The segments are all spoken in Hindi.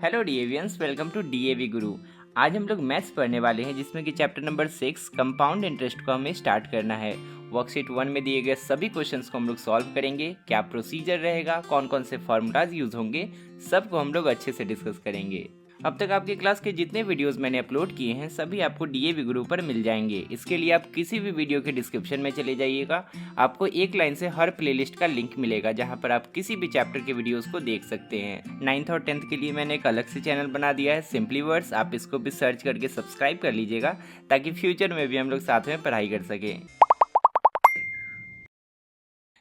हेलो डीएवियंस, वेलकम टू डीएवी गुरु। आज हम लोग मैथ्स पढ़ने वाले हैं जिसमें कि चैप्टर नंबर 6 कंपाउंड इंटरेस्ट को हमें स्टार्ट करना है। वर्कशीट 1 में दिए गए सभी क्वेश्चंस को हम लोग सॉल्व करेंगे। क्या प्रोसीजर रहेगा, कौन कौन से फॉर्मूलाज यूज होंगे, सबको हम लोग अच्छे से डिस्कस करेंगे। अब तक आपके क्लास के जितने वीडियोस मैंने अपलोड किए हैं सभी आपको डीएवी गुरु पर मिल जाएंगे। इसके लिए आप किसी भी वीडियो के डिस्क्रिप्शन में चले जाइएगा, आपको एक लाइन से हर प्लेलिस्ट का लिंक मिलेगा जहां पर आप किसी भी चैप्टर के वीडियोस को देख सकते हैं। 9th और 10th के लिए मैंने एक अलग से चैनल बना दिया है, सिंपली वर्ड्स। आप इसको भी सर्च करके सब्सक्राइब कर लीजिएगा ताकि फ्यूचर में भी हम लोग साथ में पढ़ाई कर सकें।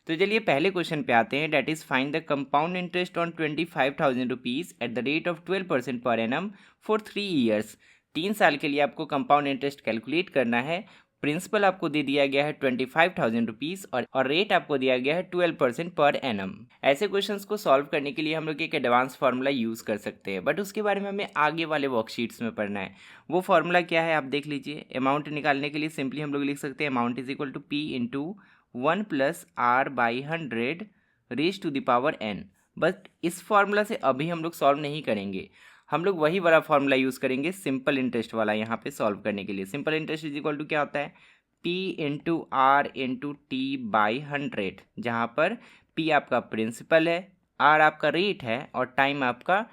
तो चलिए पहले क्वेश्चन पे आते हैं। That is find the compound interest on 25,000 rupees at the rate of 12% per annum for 3 years. 3 साल के लिए आपको कंपाउंड इंटरेस्ट कैलकुलेट करना है। प्रिंसिपल आपको दे दिया गया है 25,000 रुपीज और रेट आपको दिया गया है 12% पर एनम। ऐसे क्वेश्चंस को सॉल्व करने के लिए हम लोग एक एडवांस फार्मूला यूज कर सकते हैं, बट उसके बारे में हमें आगे वाले वर्कशीट्स में पढ़ना है। वो फार्मूला क्या है आप देख लीजिए। अमाउंट निकालने के लिए सिंपली हम लोग लिख सकते हैं amount is equal to p into 1 plus r by 100 raise to the power n. But इस फार्मूला से अभी हम लोग सॉल्व नहीं करेंगे, हम लोग वही वाला फार्मूला यूज़ करेंगे सिंपल इंटरेस्ट वाला यहाँ पे सॉल्व करने के लिए। Simple interest is equal to क्या होता है, p into r into t by 100, जहाँ पर पी आपका प्रिंसिपल है, आर आपका रेट है और टाइम आपका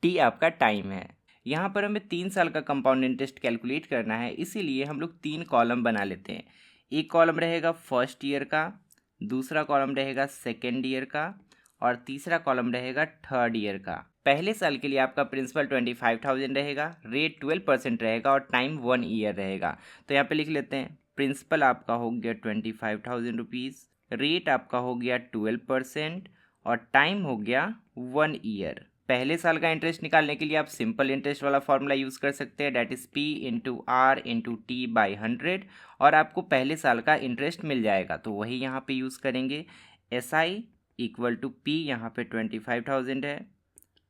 टी आपका टाइम है। यहाँ पर हमें 3 साल का कंपाउंड इंटरेस्ट कैलकुलेट करना है, इसीलिए हम लोग 3 कॉलम बना लेते हैं। एक कॉलम रहेगा फर्स्ट ईयर का, दूसरा कॉलम रहेगा सेकेंड ईयर का और तीसरा कॉलम रहेगा थर्ड ईयर का। पहले साल के लिए आपका प्रिंसिपल 25,000 रहेगा, रेट 12% रहेगा और टाइम 1 ईयर रहेगा। तो यहाँ पे लिख लेते हैं प्रिंसिपल आपका हो गया 25,000 रुपीज़, रेट आपका हो गया 12% और टाइम हो गया 1 ईयर। पहले साल का इंटरेस्ट निकालने के लिए आप सिंपल इंटरेस्ट वाला फॉर्मूला यूज़ कर सकते हैं, that is p into r into t by 100 और आपको पहले साल का इंटरेस्ट मिल जाएगा। तो वही यहाँ पे यूज़ करेंगे। S I equal to p यहाँ पे 25,000 है,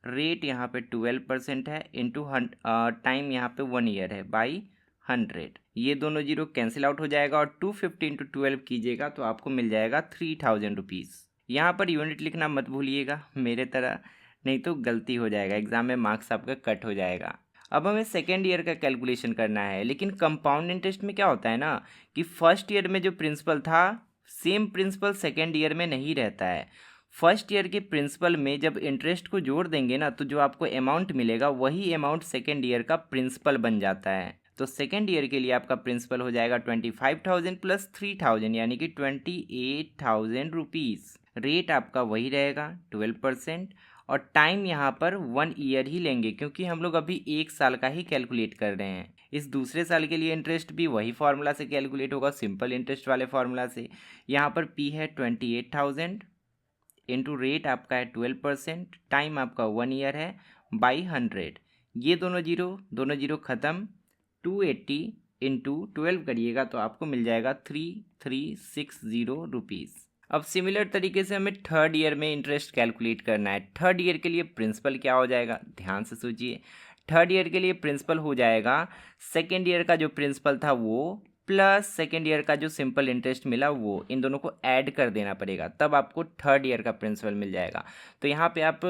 रेट यहाँ पे 12% है, इंटू टाइम यहाँ पे 1 ईयर है बाई 100। ये दोनों जीरो कैंसिल आउट हो जाएगा और 250 इंटू 12 कीजिएगा तो आपको मिल जाएगा 3,000 रुपीज़। यहाँ पर यूनिट लिखना मत भूलिएगा मेरे तरह, नहीं तो गलती हो जाएगा, एग्जाम में मार्क्स आपका कट हो जाएगा। अब हमें सेकेंड ईयर का कैलकुलेशन करना है, लेकिन कंपाउंड इंटरेस्ट में क्या होता है ना कि फर्स्ट ईयर में जो प्रिंसिपल था सेम प्रिंसिपल सेकेंड ईयर में नहीं रहता है। फर्स्ट ईयर के प्रिंसिपल में जब इंटरेस्ट को जोड़ देंगे ना तो जो आपको अमाउंट मिलेगा वही अमाउंट सेकेंड ईयर का प्रिंसिपल बन जाता है। तो सेकेंड ईयर के लिए आपका प्रिंसिपल हो जाएगा 25,000 प्लस 3,000 यानी कि 28,000 रुपीज़। रेट आपका वही रहेगा 12% और टाइम यहाँ पर 1 ईयर ही लेंगे क्योंकि हम लोग अभी 1 साल का ही कैलकुलेट कर रहे हैं। इस दूसरे साल के लिए इंटरेस्ट भी वही फार्मूला से कैलकुलेट होगा, सिंपल इंटरेस्ट वाले फार्मूला से। यहाँ पर पी है 28,000 इंटू रेट आपका है 12%, टाइम आपका 1 ईयर है बाई 100। ये दोनों जीरो ख़त्म, 280 इंटू 12 करिएगा तो आपको मिल जाएगा 3,360 रुपीज़। अब सिमिलर तरीके से हमें थर्ड ईयर में इंटरेस्ट कैलकुलेट करना है। थर्ड ईयर के लिए प्रिंसिपल क्या हो जाएगा, ध्यान से सोचिए। थर्ड ईयर के लिए प्रिंसिपल हो जाएगा सेकेंड ईयर का जो प्रिंसिपल था वो प्लस सेकेंड ईयर का जो सिंपल इंटरेस्ट मिला वो, इन दोनों को ऐड कर देना पड़ेगा, तब आपको थर्ड ईयर का प्रिंसिपल मिल जाएगा। तो यहाँ पे आप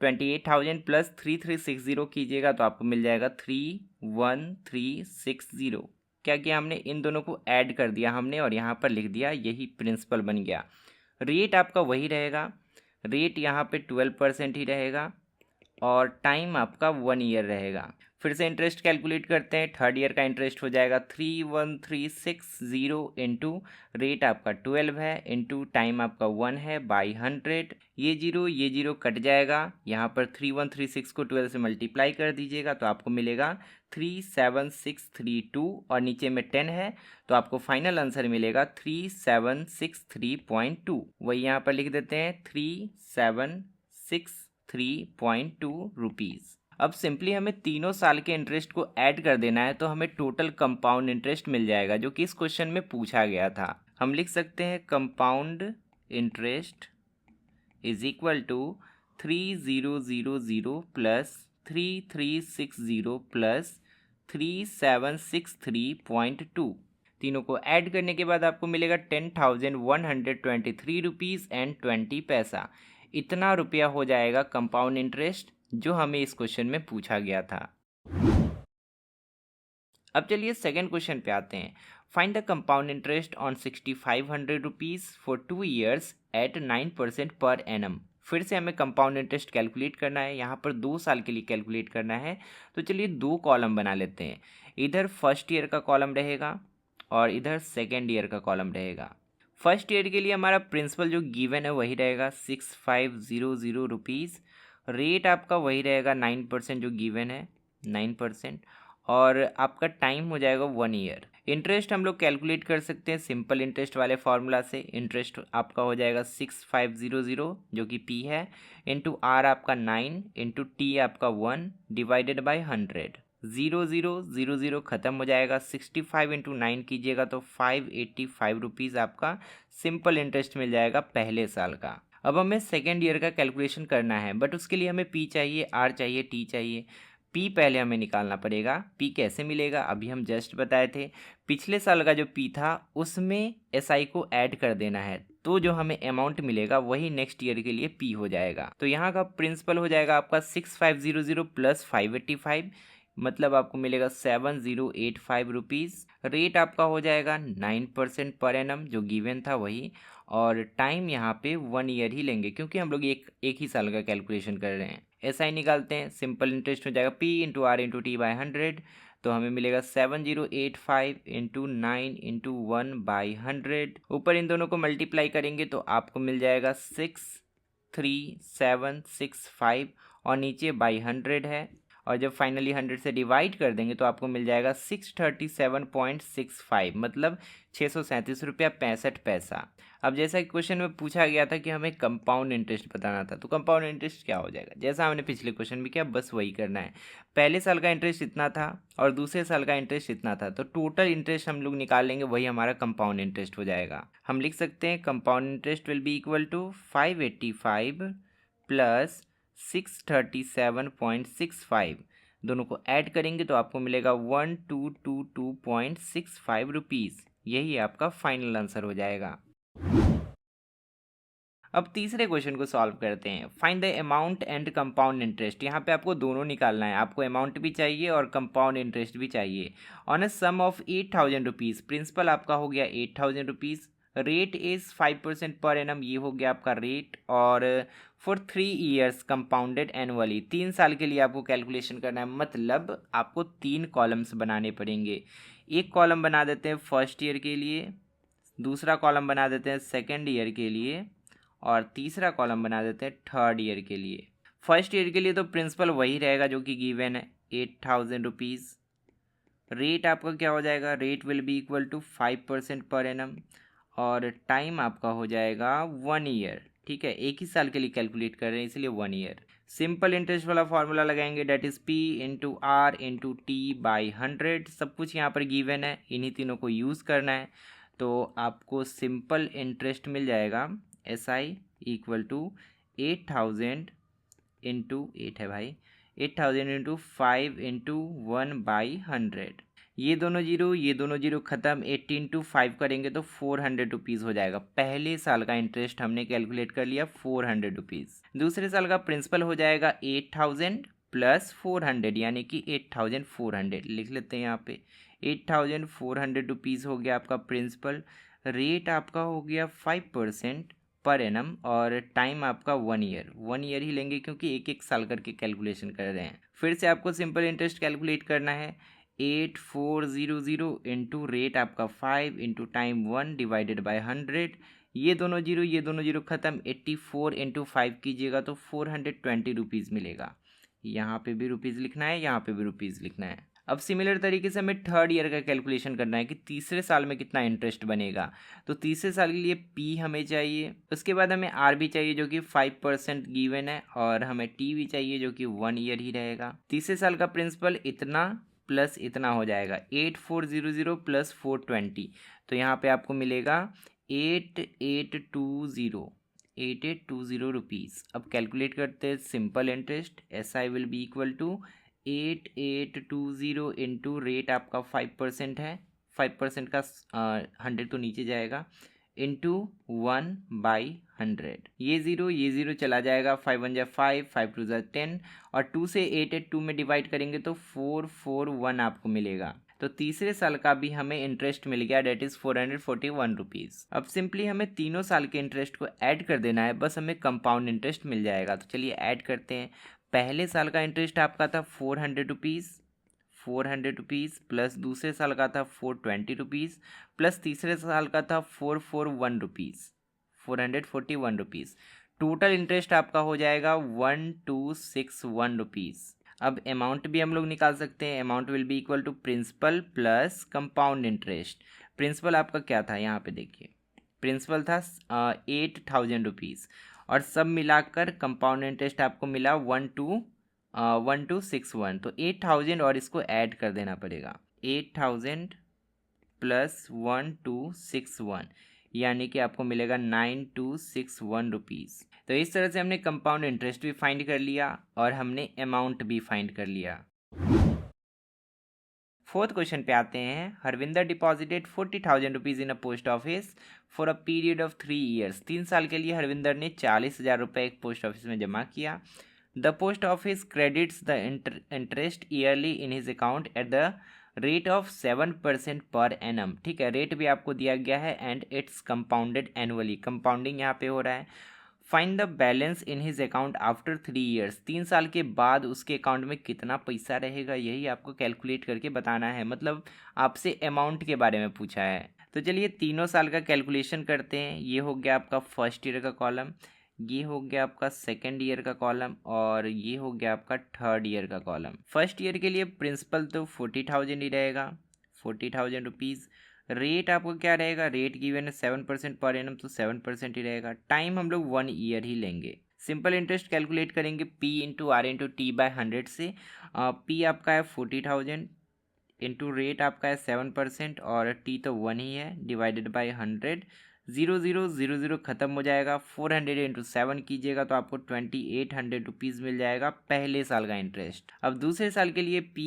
28,000 प्लस 3,360 कीजिएगा तो आपको मिल जाएगा 3,1,360। क्या किया हमने, इन दोनों को ऐड कर दिया हमने और यहाँ पर लिख दिया, यही प्रिंसिपल बन गया। रेट आपका वही रहेगा, रेट यहाँ पे 12% ही रहेगा और टाइम आपका 1 ईयर रहेगा। फिर से इंटरेस्ट कैलकुलेट करते हैं। थर्ड ईयर का इंटरेस्ट हो जाएगा 3,1,360 इंटू रेट आपका 12 है इंटू टाइम आपका 1 है बाई 100। ये जीरो कट जाएगा, यहाँ पर 3,136 को 12 से मल्टीप्लाई कर दीजिएगा तो आपको मिलेगा 3,7632 और नीचे में 10 है तो आपको फाइनल आंसर मिलेगा 3,763.2। वही यहाँ पर लिख देते हैं 3,763.2 रुपीज़। अब सिंपली हमें तीनों साल के इंटरेस्ट को ऐड कर देना है तो हमें टोटल कंपाउंड इंटरेस्ट मिल जाएगा जो कि इस क्वेश्चन में पूछा गया था। हम लिख सकते हैं compound interest is equal to 3,000 plus 3,360 plus 3,763.2। तीनों को ऐड करने के बाद आपको मिलेगा 10,123 रुपीज़ एंड 20 पैसा। इतना रुपया हो जाएगा कंपाउंड इंटरेस्ट जो हमें इस क्वेश्चन में पूछा गया था। अब चलिए सेकेंड क्वेश्चन पे आते हैं। Find the compound interest on 6500 rupees for 2 years at 9% per annum. फिर से हमें कंपाउंड इंटरेस्ट कैलकुलेट करना है, यहाँ पर 2 साल के लिए कैलकुलेट करना है। तो चलिए 2 कॉलम बना लेते हैं। इधर फर्स्ट ईयर का कॉलम रहेगा और इधर सेकेंड ईयर का कॉलम रहेगा। फर्स्ट ईयर के लिए हमारा प्रिंसिपल जो गिवन है वही रहेगा 6500 रुपीज़। रेट आपका वही रहेगा 9% जो गिवन है 9%। और आपका टाइम हो जाएगा 1 ईयर। इंटरेस्ट हम लोग कैलकुलेट कर सकते हैं सिंपल इंटरेस्ट वाले फार्मूला से। इंटरेस्ट आपका हो जाएगा 6500 जो कि पी है, इंटू आर आपका 9, इंटू टी आपका 1 डिवाइडेड बाई 100। 0000 ख़त्म हो जाएगा। 65 इंटू 9 कीजिएगा तो 585 रुपीज़ आपका सिंपल इंटरेस्ट मिल जाएगा पहले साल का। अब हमें सेकेंड ईयर का कैलकुलेशन करना है, बट उसके लिए हमें पी चाहिए, आर चाहिए, टी चाहिए। पी पहले हमें निकालना पड़ेगा। पी कैसे मिलेगा अभी हम जस्ट बताए थे। पिछले साल का जो पी था उसमें एसआई को ऐड कर देना है, तो जो हमें अमाउंट मिलेगा वही नेक्स्ट ईयर के लिए पी हो जाएगा। तो यहाँ का प्रिंसिपल हो जाएगा आपका 6500 प्लस 585, मतलब आपको मिलेगा 7085 रुपीज़। रेट आपका हो जाएगा 9% पर एनम जो गिवन था वही। और टाइम यहाँ पे 1 ईयर ही लेंगे क्योंकि हम लोग एक ही साल का कैलकुलेशन कर रहे हैं। एसआई निकालते हैं। सिंपल इंटरेस्ट हो जाएगा p into r into t by 100। तो हमें मिलेगा 7085 इंटू 9 इंटू 1/100। ऊपर इन दोनों को मल्टीप्लाई करेंगे तो आपको मिल जाएगा 63765 और नीचे बाई 100 है। और जब फाइनली 100 से डिवाइड कर देंगे तो आपको मिल जाएगा 637.65, मतलब 637 रुपया 65 पैसा। अब जैसा कि क्वेश्चन में पूछा गया था कि हमें कंपाउंड इंटरेस्ट बताना था, तो कंपाउंड इंटरेस्ट क्या हो जाएगा, जैसा हमने पिछले क्वेश्चन में किया बस वही करना है। पहले साल का इंटरेस्ट इतना था और दूसरे साल का इंटरेस्ट इतना था, तो टोटल इंटरेस्ट हम लोग निकाल लेंगे, वही हमारा कंपाउंड इंटरेस्ट हो जाएगा। हम लिख सकते हैं compound interest will be equal to 585 plus 637.65। दोनों को ऐड करेंगे तो आपको मिलेगा 1222.65 रुपीज़। यही आपका फाइनल आंसर हो जाएगा। अब तीसरे क्वेश्चन को सॉल्व करते हैं। Find the amount and compound interest. यहाँ पे आपको दोनों निकालना है, आपको अमाउंट भी चाहिए और कंपाउंड इंटरेस्ट भी चाहिए। On a sum of 8000 rupees, principal आपका हो गया 8000 rupees. Rate is 5% per annum, ये हो गया आपका रेट। और फॉर 3 ईयर्स कंपाउंडेड एनुअली, 3 साल के लिए आपको कैलकुलेशन करना है, मतलब आपको 3 कॉलम्स बनाने पड़ेंगे। एक कॉलम बना देते हैं फर्स्ट ईयर के लिए, दूसरा कॉलम बना देते हैं सेकेंड ईयर के लिए, और तीसरा कॉलम बना देते हैं थर्ड ईयर के लिए। फर्स्ट ईयर के लिए तो प्रिंसिपल वही रहेगा जो कि गिवन है 8000 रुपीज़। रेट आपका क्या हो जाएगा, rate will be equal to 5% per annum. और टाइम आपका हो जाएगा 1 ईयर। ठीक है, एक ही साल के लिए कैलकुलेट कर रहे हैं इसलिए 1 ईयर। सिंपल इंटरेस्ट वाला फॉर्मूला लगाएंगे, that is p into r into t by 100। सब कुछ यहाँ पर गिवन है, इन्हीं तीनों को यूज़ करना है। तो आपको सिंपल इंटरेस्ट मिल जाएगा S I equal to 8000 into 8 है भाई, 8000 इंटू 5 इंटू 1/100। ये दोनों जीरो, ये दोनों जीरो ख़त्म। 80 इंटू 5 करेंगे तो 400 रुपीज़ हो जाएगा। पहले साल का इंटरेस्ट हमने कैलकुलेट कर लिया 400 रुपीज़। दूसरे साल का प्रिंसिपल हो जाएगा 8000 प्लस 400, यानी कि 8400 लिख लेते हैं यहाँ पे। 8400 रुपीज़ हो गया आपका प्रिंसिपल। रेट आपका हो गया 5% पर एनम और टाइम आपका 1 ईयर। 1 ईयर ही लेंगे क्योंकि एक एक साल करके कैलकुलेशन कर रहे हैं। फिर से आपको सिंपल इंटरेस्ट कैलकुलेट करना है। 8400 इंटू रेट आपका 5 इंटू टाइम 1 डिवाइडेड बाय 100। ये दोनों जीरो, ये दोनों जीरो ख़त्म। 84 इंटू 5 कीजिएगा तो 420 रुपीज़ मिलेगा। यहाँ पे भी रुपीज़ लिखना है, यहाँ पे भी रुपीज़ लिखना है। अब सिमिलर तरीके से हमें थर्ड ईयर का कैलकुलेशन करना है कि तीसरे साल में कितना इंटरेस्ट बनेगा। तो तीसरे साल के लिए पी हमें चाहिए, उसके बाद हमें आर भी चाहिए जो कि 5% गिवन है, और हमें टी भी चाहिए जो कि 1 ईयर ही रहेगा। तीसरे साल का प्रिंसिपल इतना प्लस इतना हो जाएगा 8400 प्लस 420, तो यहाँ पे आपको मिलेगा 8820 रुपीज़। अब कैलकुलेट करते हैं simple interest. S I will be equal to 8820 into rate आपका 5% है, 5% का 100 तो नीचे जाएगा, इंटू 1/100। ये ज़ीरो चला जाएगा, 5 1 जा 5, 5 2 जा 10, और 2 से 8 2 में डिवाइड करेंगे तो 441 आपको मिलेगा। तो तीसरे साल का भी हमें इंटरेस्ट मिल गया, डेट इज़ 441 रुपीज़। अब सिंपली हमें तीनों साल के इंटरेस्ट को ऐड कर देना है, बस हमें कंपाउंड इंटरेस्ट मिल जाएगा। तो चलिए ऐड करते हैं। पहले साल का इंटरेस्ट आपका था 400 रुपीज़ प्लस दूसरे साल का था 420 रुपीज़ प्लस तीसरे साल का था 441 रुपीज़। टोटल इंटरेस्ट आपका हो जाएगा 1261 रुपीज़। अब अमाउंट भी हम लोग निकाल सकते हैं। Amount will be equal to principal plus compound interest. Principal आपका क्या था, यहाँ पे देखिए, प्रिंसिपल था 8000 रुपीज़, और सब मिलाकर कंपाउंड इंटरेस्ट आपको मिला 1261। तो 8000 और इसको ऐड कर देना पड़ेगा, 8000 प्लस 1261, यानी कि आपको मिलेगा 9261 रुपीज़। तो इस तरह से हमने कंपाउंड इंटरेस्ट भी फाइंड कर लिया और हमने अमाउंट भी फाइंड कर लिया। फोर्थ क्वेश्चन पे आते हैं। Harvinder deposited 40,000 rupees in a post office for a period of 3 years. 3 साल के लिए हरविंदर ने 40,000 रुपये एक पोस्ट ऑफिस में जमा किया। The post office credits the interest yearly in his account eight the rate of 7% per annum. ठीक है, रेट भी आपको दिया गया है and it's compounded annually. Compounding यहाँ पे हो रहा है। Find the balance in his account after 3 years. 3 साल के बाद उसके अकाउंट में कितना पैसा रहेगा, यही आपको कैलकुलेट करके बताना है। मतलब आपसे अमाउंट के बारे में पूछा है। तो चलिए तीनों साल का कैलकुलेशन करते हैं। ये हो गया आपका फर्स्ट ईयर का कॉलम, ये हो गया आपका सेकेंड ईयर का कॉलम, और ये हो गया आपका थर्ड ईयर का कॉलम। फर्स्ट ईयर के लिए प्रिंसिपल तो 40,000 ही रहेगा, 40,000 रुपीज़। रेट आपको क्या रहेगा, रेट गिवन है 7% पर एनम, तो 7% ही रहेगा। टाइम हम लोग 1 ईयर ही लेंगे। सिंपल इंटरेस्ट कैलकुलेट करेंगे P into r into t by 100 से। P आपका है 40,000 इंटू रेट आपका है 7% और T तो 1 ही है, डिवाइडेड बाय 100। 0 खत्म हो जाएगा। 400 इंटू 7 कीजिएगा तो आपको 2800 रुपीज़ मिल जाएगा पहले साल का इंटरेस्ट। अब दूसरे साल के लिए P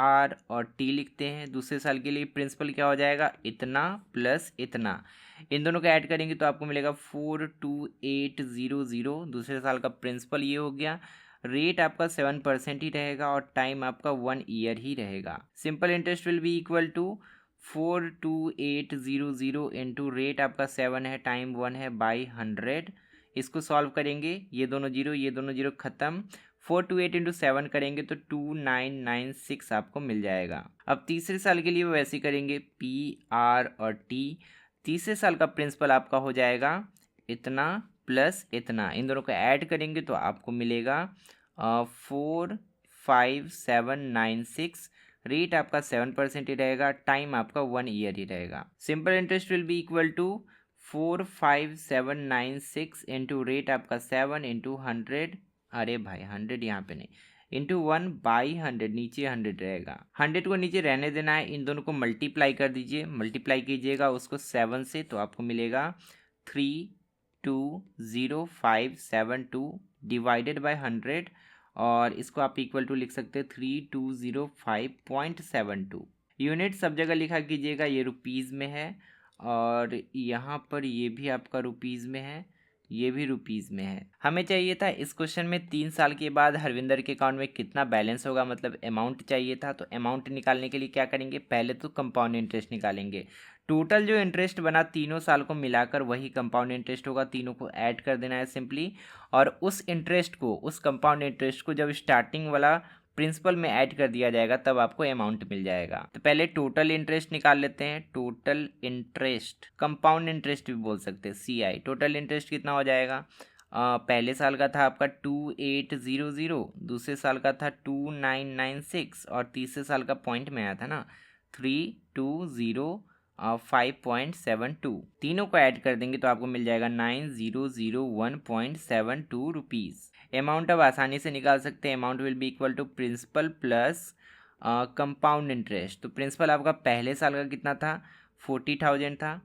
R और T लिखते हैं। दूसरे साल के लिए प्रिंसिपल क्या हो जाएगा, इतना प्लस इतना, इन दोनों को ऐड करेंगे तो आपको मिलेगा 42800। दूसरे साल का प्रिंसिपल ये हो गया। रेट आपका 7% ही रहेगा और टाइम आपका 1 ईयर ही रहेगा। Simple interest will be equal to 42800 into rate आपका 7 है, टाइम 1 है, बाई 100। इसको सॉल्व करेंगे, ये दोनों जीरो खत्म। 428 इंटू 7 करेंगे तो 2996 आपको मिल जाएगा। अब तीसरे साल के लिए वैसे ही करेंगे, P R और T। तीसरे साल का प्रिंसिपल आपका हो जाएगा इतना प्लस इतना, इन दोनों को ऐड करेंगे तो आपको मिलेगा 45796। रेट आपका 7% ही रहेगा, टाइम आपका 1 ईयर ही रहेगा। Simple interest will be equal to 45796 into rate आपका 7 इंटू 100, अरे भाई 100 यहाँ पे नहीं, इंटू 1/100, नीचे 100 रहेगा। 100 को नीचे रहने देना है, इन दोनों को मल्टीप्लाई कर दीजिए। मल्टीप्लाई कीजिएगा उसको 7 से तो आपको मिलेगा 320,572 डिवाइडेड बाय 100, और इसको आप इक्वल टू लिख सकते हैं 3205.72। यूनिट सब जगह लिखा कीजिएगा, ये रुपीज़ में है और यहाँ पर ये भी आपका रुपीज़ में है, ये भी रुपीज़ में है। हमें चाहिए था इस क्वेश्चन में 3 साल के बाद हरविंदर के अकाउंट में कितना बैलेंस होगा, मतलब अमाउंट चाहिए था। तो अमाउंट निकालने के लिए क्या करेंगे, पहले तो कंपाउंड इंटरेस्ट निकालेंगे। टोटल जो इंटरेस्ट बना तीनों साल को मिलाकर वही कंपाउंड इंटरेस्ट होगा, तीनों को ऐड कर देना है सिंपली। और उस इंटरेस्ट को, उस कंपाउंड इंटरेस्ट को जब स्टार्टिंग वाला प्रिंसिपल में ऐड कर दिया जाएगा तब आपको अमाउंट मिल जाएगा। तो पहले टोटल इंटरेस्ट निकाल लेते हैं। टोटल इंटरेस्ट, कंपाउंड इंटरेस्ट भी बोल सकते हैं, CI। टोटल इंटरेस्ट कितना हो जाएगा, पहले साल का था आपका 2800, दूसरे साल का था 2996 और तीसरे साल का पॉइंट में आया था ना 320,5.72। तीनों को ऐड कर देंगे तो आपको मिल जाएगा 9001.72 रुपीज़। अमाउंट अब आसानी से निकाल सकते हैं। Amount will be equal to principal plus compound interest. तो प्रिंसिपल आपका पहले साल का कितना था, 40,000 था,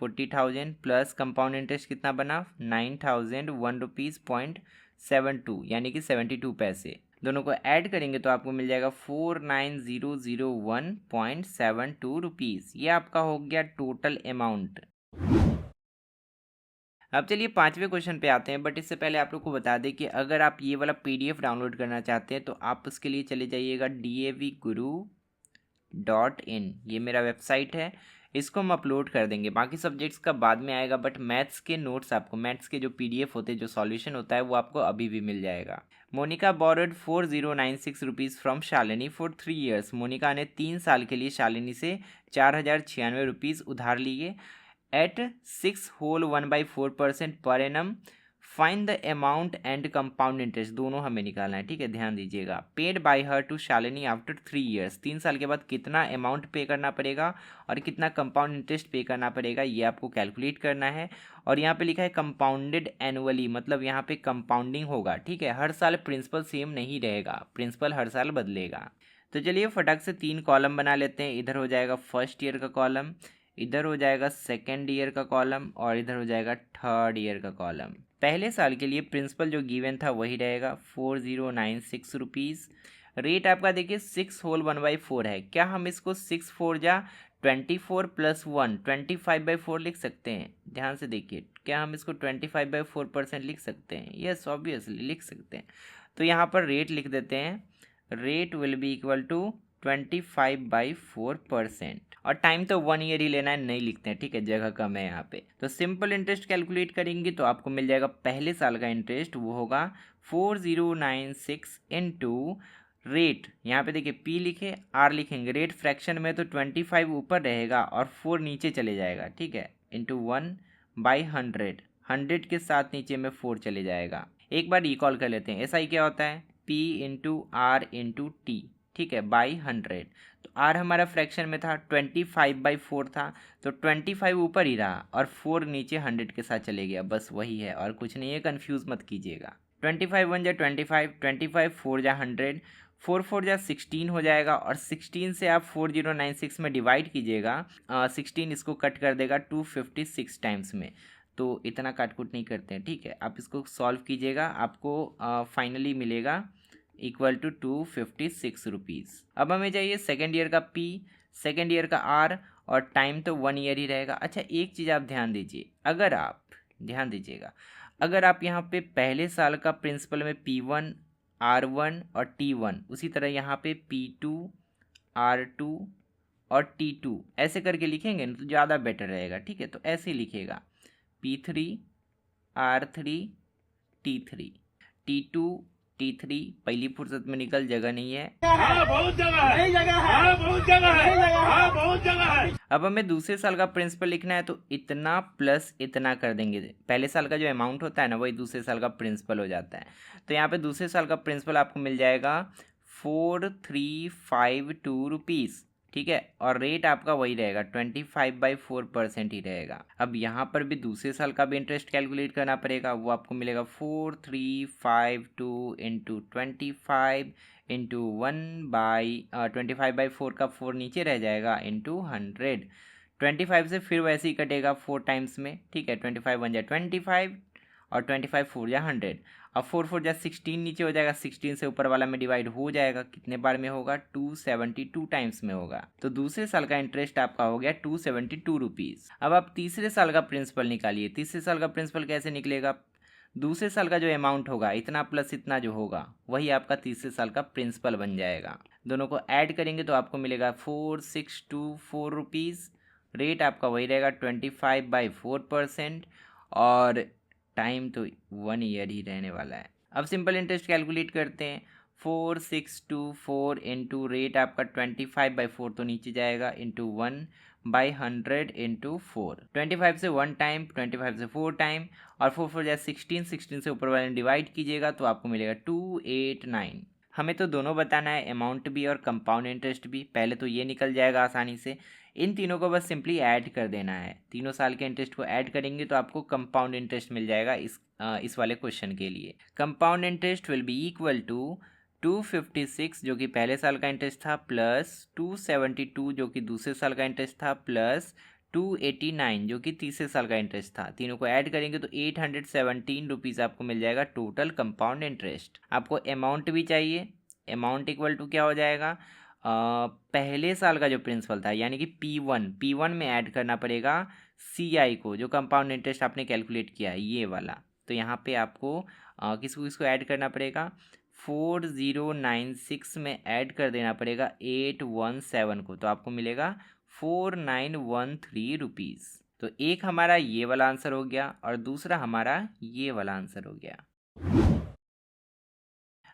40,000 प्लस कंपाउंड इंटरेस्ट कितना बना, 9001 रुपीज़.72, यानी कि 72 पैसे। दोनों को ऐड करेंगे तो आपको मिल जाएगा 49,001.72 रुपीज़। ये आपका हो गया टोटल अमाउंट। अब चलिए पांचवें क्वेश्चन पे आते हैं, बट इससे पहले आप लोग को बता दें कि अगर आप ये वाला PDF डाउनलोड करना चाहते हैं तो आप उसके लिए चले जाइएगा davguru.in, ये मेरा वेबसाइट है, इसको हम अपलोड कर देंगे। बाकी सब्जेक्ट्स का बाद में आएगा, बट मैथ्स के नोट्स आपको, मैथ्स के जो PDF होते हैं, जो सॉल्यूशन होता है, वो आपको अभी भी मिल जाएगा। Monika borrowed 4096 rupees from Shalini for 3 years. Monika ने 3 साल के लिए शालिनी से 4096 रुपीज़ उधार लिए eight 6 whole 1/4% per annum. Find the amount and compound interest, दोनों हमें निकालना है, ठीक है, ध्यान दीजिएगा। Paid by her to Shalini after 3 years, 3 साल के बाद कितना अमाउंट पे करना पड़ेगा और कितना कंपाउंड इंटरेस्ट पे करना पड़ेगा, ये आपको कैलकुलेट करना है। और यहाँ पे लिखा है कंपाउंडेड एनुअली, मतलब यहाँ पे कंपाउंडिंग होगा, ठीक है, हर साल प्रिंसिपल सेम नहीं रहेगा, प्रिंसिपल हर साल बदलेगा। तो चलिए फटाक से 3 कॉलम बना लेते हैं। इधर हो जाएगा फर्स्ट ईयर का कॉलम, इधर हो जाएगा सेकेंड ईयर का कॉलम और इधर हो जाएगा थर्ड ईयर का कॉलम। पहले साल के लिए प्रिंसिपल जो गिवन था वही रहेगा 4096 रुपीज़। रेट आपका देखिए 6 होल 1/4 है। क्या हम इसको 6 4 जा 24 + 1 25/4 लिख सकते हैं? ध्यान से देखिए, क्या हम इसको 25/4% लिख सकते हैं? यस, ऑब्वियसली लिख सकते हैं। तो यहाँ पर रेट लिख देते हैं, rate will be equal to 25/4%। और टाइम तो 1 ईयर ही लेना है, नहीं लिखते हैं, ठीक है, जगह कम है यहाँ पे। तो सिंपल इंटरेस्ट कैलकुलेट करेंगे तो आपको मिल जाएगा पहले साल का इंटरेस्ट, वो होगा 4096 इंटू रेट। यहाँ पे देखिए P लिखे, R लिखेंगे, रेट फ्रैक्शन में तो 25 ऊपर रहेगा और 4 नीचे चले जाएगा, ठीक है, इंटू 1/100, 100 के साथ नीचे में 4 चले जाएगा। एक बार रिकॉल कर लेते हैं, SI क्या होता है, P into R into T, ठीक है, बाई 100। तो R हमारा फ्रैक्शन में था, 25/4 था, तो 25 ऊपर ही रहा और 4 नीचे 100 के साथ चले गया, बस वही है और कुछ नहीं है, कंफ्यूज मत कीजिएगा। 25 1 जा 25, 25 4 जा 100, 4 4 जा 16 हो जाएगा और 16 से आप 4096 में डिवाइड कीजिएगा, 16 इसको कट कर देगा 256 टाइम्स में, तो इतना काटकुट नहीं करते हैं, ठीक है। आप इसको सॉल्व कीजिएगा, आपको फाइनली मिलेगा इक्वल टू 256 रुपीज़। अब हमें चाहिए सेकेंड ईयर का P, सेकेंड ईयर का R और टाइम तो 1 ईयर ही रहेगा। अच्छा, एक चीज़ आप ध्यान दीजिए, अगर आप ध्यान दीजिएगा, अगर आप यहाँ पे पहले साल का प्रिंसिपल में P1 R1 और T1, उसी तरह यहाँ पे P2 R2 और T2 ऐसे करके लिखेंगे ना तो ज़्यादा बेटर रहेगा, ठीक है। तो ऐसे लिखेगा P3 R3 T3 T2 T3, पहली फुर्सत में निकल, जगह नहीं है, बहुत जगह है, बहुत जगह है, बहुत जगह है। अब हमें दूसरे साल का प्रिंसिपल लिखना है तो इतना प्लस इतना कर देंगे, पहले साल का जो अमाउंट होता है ना वही दूसरे साल का प्रिंसिपल हो जाता है। तो यहाँ पे दूसरे साल का प्रिंसिपल आपको मिल जाएगा 4352 रुपीज़, ठीक है, और रेट आपका वही रहेगा 25/4% ही रहेगा। अब यहाँ पर भी दूसरे साल का भी इंटरेस्ट कैलकुलेट करना पड़ेगा, वो आपको मिलेगा 4352 इंटू 25 इंटू 25/4 का 4 नीचे रह जाएगा इंटू 100, 25 से फिर वैसे ही कटेगा 4 टाइम्स में, ठीक है, 25 1 जा 25 और 25 4 जा 100, अब 4 4 जा 16 नीचे हो जाएगा, 16 से ऊपर वाला में डिवाइड हो जाएगा, कितने बार में होगा, 272 टाइम्स में होगा। तो दूसरे साल का इंटरेस्ट आपका हो गया 272 रुपीज़। अब आप तीसरे साल का प्रिंसिपल निकालिए। तीसरे साल का प्रिंसिपल कैसे निकलेगा, दूसरे साल का जो अमाउंट होगा इतना प्लस इतना जो होगा वही आपका तीसरे साल का प्रिंसिपल बन जाएगा। दोनों को ऐड करेंगे तो आपको मिलेगा 4624 रुपीज़। रेट आपका वही रहेगा 25/4% और टाइम तो 1 ईयर ही रहने वाला है। अब सिंपल इंटरेस्ट कैलकुलेट करते हैं, 4624 इंटू रेट आपका 25/4 तो नीचे जाएगा इंटू 1/100 इंटू 4, 25 से 1 टाइम, 25 से 4 टाइम और 4 4 जाए 16, 16 से ऊपर वाले डिवाइड कीजिएगा तो आपको मिलेगा 289। हमें तो दोनों बताना है, अमाउंट भी और कंपाउंड इंटरेस्ट भी। पहले तो ये निकल जाएगा आसानी से, इन तीनों को बस सिंपली ऐड कर देना है। तीनों साल के इंटरेस्ट को ऐड करेंगे तो आपको कंपाउंड इंटरेस्ट मिल जाएगा इस वाले क्वेश्चन के लिए। Compound interest will be equal to 256 जो कि पहले साल का इंटरेस्ट था, प्लस 272 जो कि दूसरे साल का इंटरेस्ट था, प्लस 289 जो कि तीसरे साल का इंटरेस्ट था। तीनों को ऐड करेंगे तो 817 रुपीज़ आपको मिल जाएगा टोटल कंपाउंड इंटरेस्ट। आपको अमाउंट भी चाहिए, अमाउंट इक्वल टू क्या हो जाएगा, पहले साल का जो प्रिंसिपल था यानी कि P1 में ऐड करना पड़ेगा CI को, जो कंपाउंड इंटरेस्ट आपने कैलकुलेट किया है ये वाला। तो यहाँ पे आपको किसको किसको ऐड करना पड़ेगा, 4096 में ऐड कर देना पड़ेगा 817 को, तो आपको मिलेगा 4913 रुपीज़। तो एक हमारा ये वाला आंसर हो गया और दूसरा हमारा ये वाला आंसर हो गया।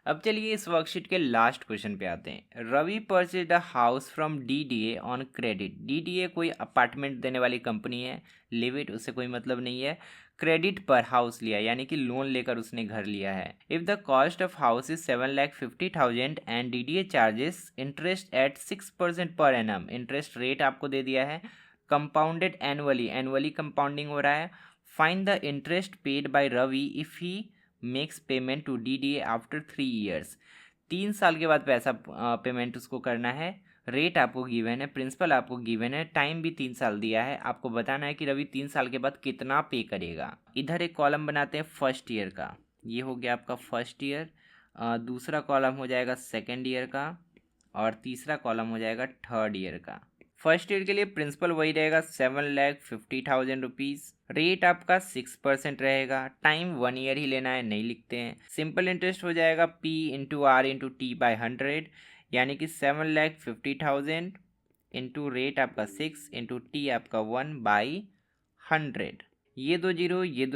अब चलिए इस वर्कशीट के लास्ट क्वेश्चन पे आते हैं। Ravi purchase a house from DDA on credit. DDA कोई अपार्टमेंट देने वाली कंपनी है, लिव इट, उससे कोई मतलब नहीं है। क्रेडिट पर हाउस लिया यानी कि लोन लेकर उसने घर लिया है। If the cost of house is 7,50,000 and DDA charges interest eight 6% per annum. Interest rate आपको दे दिया है, कंपाउंडेड एनुअली कंपाउंडिंग हो रहा है। Find the interest paid by Ravi if he makes payment to DDA after 3 years. 3 साल के बाद पैसा पेमेंट उसको करना है। रेट आपको गिवन है, प्रिंसिपल आपको गिवन है, टाइम भी 3 साल दिया है। आपको बताना है कि रवि 3 साल के बाद कितना पे करेगा। इधर एक कॉलम बनाते हैं फर्स्ट ईयर का, ये हो गया आपका फर्स्ट ईयर। दूसरा कॉलम हो जाएगा सेकेंड ईयर का और तीसरा कॉलम हो जाएगा थर्ड ईयर का। फर्स्ट ईयर के लिए प्रिंसिपल वही रहेगा 7,50,000 रुपीज़। रेट आपका 6% रहेगा। टाइम 1 ईयर ही लेना है, नहीं लिखते हैं। सिंपल इंटरेस्ट हो जाएगा P/R/T/100 यानी कि 7,50,000 इंटू रेट आपका 6 इंटू T आपका 1/100। ये दो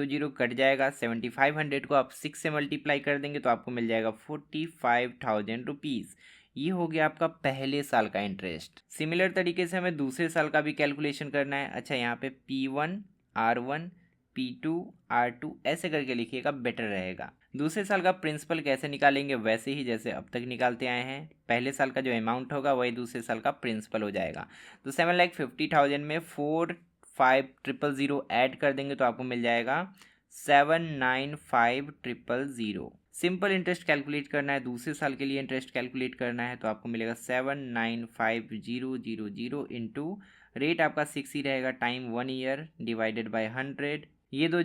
जीरो कट जाएगा। 7,500 को आप 6 से मल्टीप्लाई कर देंगे तो आपको मिल जाएगा 45,000 रुपीज़। ये हो गया आपका पहले साल का इंटरेस्ट। सिमिलर तरीके से हमें दूसरे साल का भी कैलकुलेशन करना है। अच्छा, यहाँ पे P1 R1 P2 R2 ऐसे करके लिखिएगा, बेटर रहेगा। दूसरे साल का प्रिंसिपल कैसे निकालेंगे, वैसे ही जैसे अब तक निकालते आए हैं। पहले साल का जो अमाउंट होगा वही दूसरे साल का प्रिंसिपल हो जाएगा। तो 7,50,000 में 4,5,000 ऐड कर देंगे तो आपको मिल जाएगा 7,95,000। सिंपल इंटरेस्ट कैलकुलेट करना है, दूसरे साल के लिए इंटरेस्ट कैलकुलेट करना है तो आपको मिलेगा 7,95,000 इंटू रेट आपका 6 ही रहेगा, टाइम 1 ईयर डिवाइडेड बाय 100। ये दो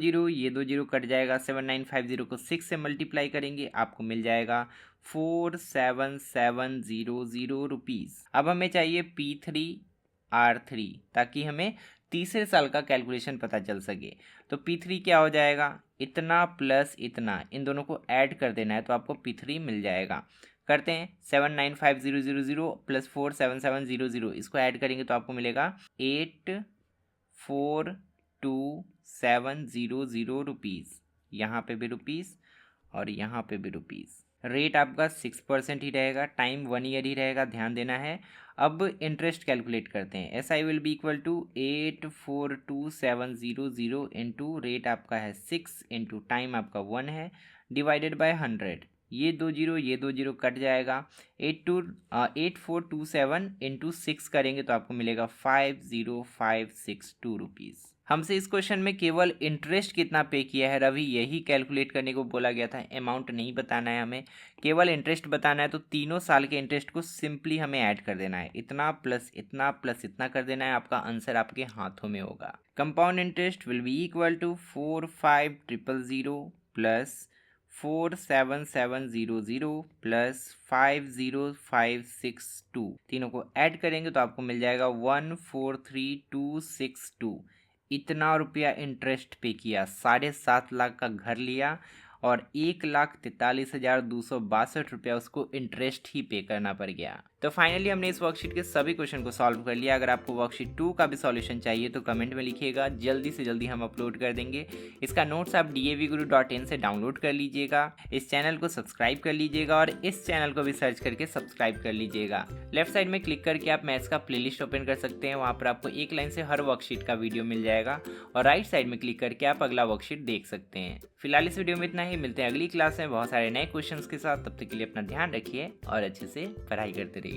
जीरो कट जाएगा। 7,950 को 6 से मल्टीप्लाई करेंगे आपको मिल जाएगा 4,7,700 रुपीज़। अब हमें चाहिए P3R3 ताकि हमें तीसरे साल का कैलकुलेशन पता चल सके। तो P3 क्या हो जाएगा, इतना प्लस इतना, इन दोनों को ऐड कर देना है तो आपको P3 मिल जाएगा। करते हैं। 7,950,000 प्लस 4,7,700 इसको ऐड करेंगे तो आपको मिलेगा 8,4,2,700 रुपीज़। यहाँ पे भी रुपीज़ और यहाँ पे भी रुपीज़। रेट आपका 6% ही रहेगा, टाइम 1 ईयर ही रहेगा, ध्यान देना है। अब इंटरेस्ट कैलकुलेट करते हैं। SI will be equal to 8,4,2,700 into rate आपका है 6 इंटू टाइम आपका 1 है डिवाइडेड बाय 100। ये दो जीरो कट जाएगा। 8,427 इंटू 6 करेंगे तो आपको मिलेगा 50,562 रुपीज़। हमसे इस क्वेश्चन में केवल इंटरेस्ट कितना पे किया है रवि यही कैलकुलेट करने को बोला गया था, अमाउंट नहीं बताना है हमें, केवल इंटरेस्ट बताना है। तो तीनों साल के इंटरेस्ट को सिंपली हमें ऐड कर देना है, इतना प्लस इतना प्लस इतना कर देना है, आपका आंसर आपके हाथों में होगा। Compound interest will be equal to 45,000 plus 4,7,700 plus 50,562, तीनों को ऐड करेंगे तो आपको मिल जाएगा 143,262। इतना रुपया इंटरेस्ट पे किया, 7.5 लाख का घर लिया और 1,43,262 रुपया उसको इंटरेस्ट ही पे करना पड़ गया। तो फाइनली हमने इस वर्कशीट के सभी क्वेश्चन को सॉल्व कर लिया। अगर आपको वर्कशीट 2 का भी सॉल्यूशन चाहिए तो कमेंट में लिखिएगा, जल्दी से जल्दी हम अपलोड कर देंगे। इसका नोट्स आप davguru.in से डाउनलोड कर लीजिएगा। इस चैनल को सब्सक्राइब कर लीजिएगा और इस चैनल को भी सर्च करके सब्सक्राइब कर लीजिएगा। लेफ्ट साइड में क्लिक करके आप मैथ्स का प्लेलिस्ट ओपन कर सकते हैं, वहाँ पर आपको एक लाइन से हर वर्कशीट का वीडियो मिल जाएगा और राइट साइड में क्लिक करके आप अगला वर्कशीट देख सकते हैं। फिलहाल इस वीडियो में इतना ही, मिलते हैं अगली क्लास में बहुत सारे नए क्वेश्चंस के साथ। तब तक के लिए अपना ध्यान रखिए और अच्छे से पढ़ाई करते रहिए।